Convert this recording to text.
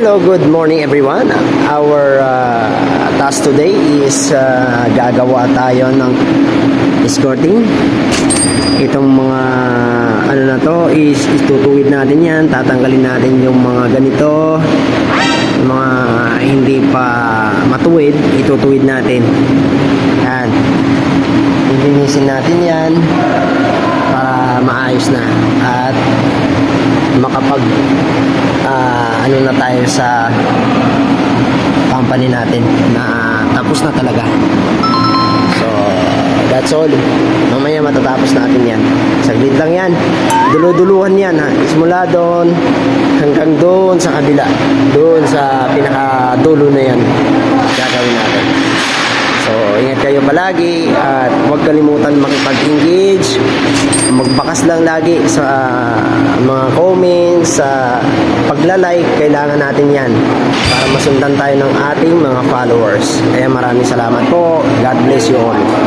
Hello, good morning everyone. Our task today is gagawa tayo ng escorting. Itong mga ano na to is itutuwid natin yan, tatanggalin natin yung mga ganito, yung mga hindi pa matuwid, itutuwid natin. Yan. Lilinisin natin yan para maayos na at makapag ano na tayo sa company natin na tapos na talaga. So that's all. Mamaya matatapos natin yan. Saglit lang yan. Dulu-duluhan yan ha. Simula doon hanggang doon sa kabila. Doon sa pinakadulo na yan gagawin natin. So ingat kayo palagi at huwag kalimutan makipag-engage. Magbakas lang lagi sa mga comments, sa pagla-like. Kailangan natin yan para masundan tayo ng ating mga followers. Kaya maraming salamat po. God bless you all.